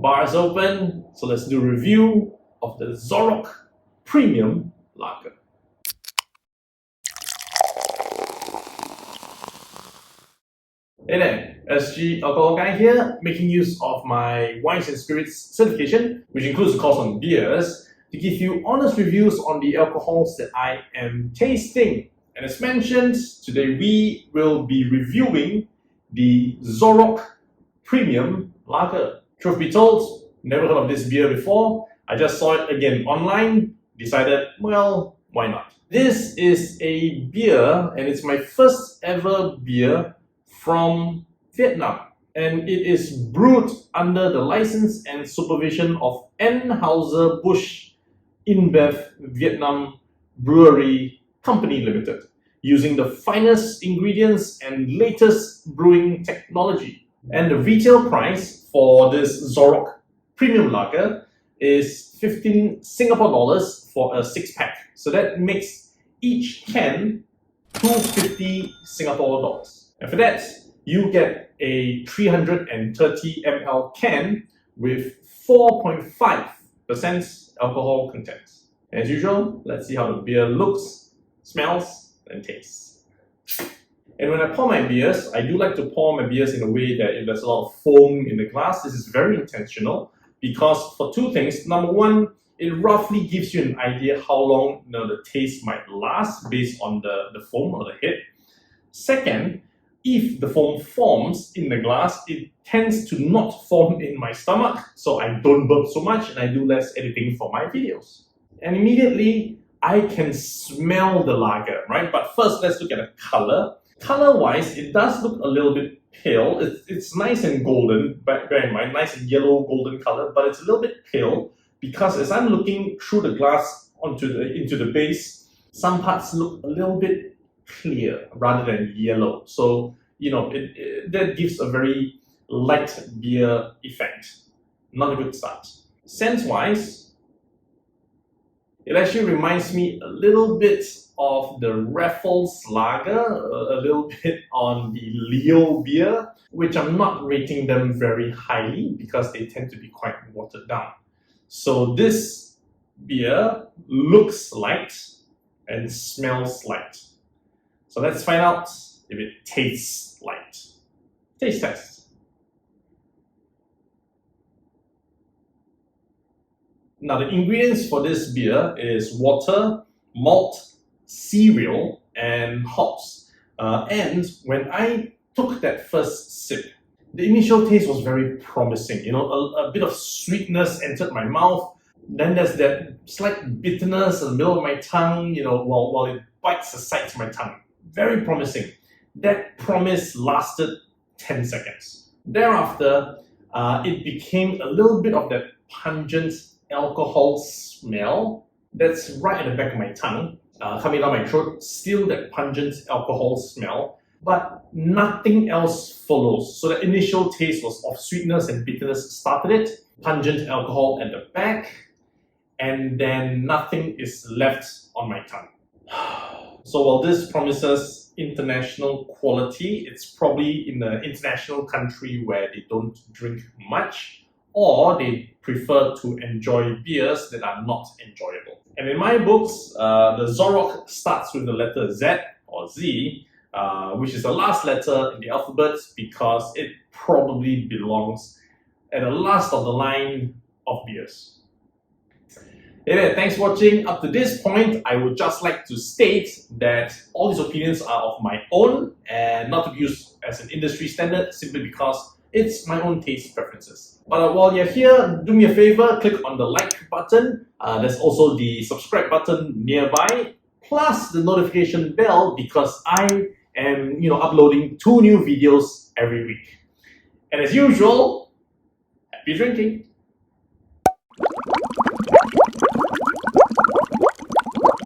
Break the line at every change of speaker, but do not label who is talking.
Bar is open, so let's do a review of the Zorok Premium Lager. Hey there, SG Alcohol Guy here, making use of my Wines and Spirits certification, which includes a course on beers, to give you honest reviews on the alcohols that I am tasting. And as mentioned, today we will be reviewing the Zorok Premium Lager. Truth be told, never heard of this beer before. I just saw it again online, decided, well, why not? This is a beer, and it's my first ever beer from Vietnam. And it is brewed under the license and supervision of Anheuser-Busch InBev Vietnam Brewery Company Limited, using the finest ingredients and latest brewing technology. And the retail price for this Zorok Premium Lager is 15 Singapore dollars for a 6-pack. So that makes each can 250 Singapore dollars. And for that, you get a 330 ml can with 4.5% alcohol content. As usual, let's see how the beer looks, smells, and tastes. And when I pour my beers, I do like to pour my beers in a way that if there's a lot of foam in the glass, this is very intentional because for two things. Number one, it roughly gives you an idea how long the taste might last based on the foam or the head. Second, if the foam forms in the glass, it tends to not form in my stomach, so I don't burp so much and I do less editing for my videos. And immediately, I can smell the lager, right? But first, let's look at the color. Color-wise, it does look a little bit pale. It's nice and golden, bear in mind, nice and yellow golden color, but it's a little bit pale because as I'm looking through the glass into the base, some parts look a little bit clear rather than yellow. So, that gives a very light beer effect. Not a good start. Scent-wise, it actually reminds me a little bit of the Raffles Lager, a little bit on the Leo beer, which I'm not rating them very highly because they tend to be quite watered down. So this beer looks light and smells light. So let's find out if it tastes light. Taste test. Now the ingredients for this beer is water, malt, cereal, and hops. And when I took that first sip, the initial taste was very promising. A bit of sweetness entered my mouth. Then there's that slight bitterness in the middle of my tongue, while it bites the sides of my tongue. Very promising. That promise lasted 10 seconds. Thereafter, it became a little bit of that pungent alcohol smell that's right at the back of my tongue, coming down my throat, still that pungent alcohol smell, but nothing else follows. So the initial taste was of sweetness and bitterness started it, pungent alcohol at the back, and then nothing is left on my tongue. So while this promises international quality, it's probably in an international country where they don't drink much, or they prefer to enjoy beers that are not enjoyable. And in my books, the Zorok starts with the letter Z or Z, which is the last letter in the alphabet because it probably belongs at the last of the line of beers. Hey there, thanks for watching. Up to this point, I would just like to state that all these opinions are of my own and not to be used as an industry standard simply because it's my own taste preferences. But while you're here, do me a favor, click on the like button. There's also the subscribe button nearby, plus the notification bell because I am, uploading 2 new videos every week. And as usual, happy drinking!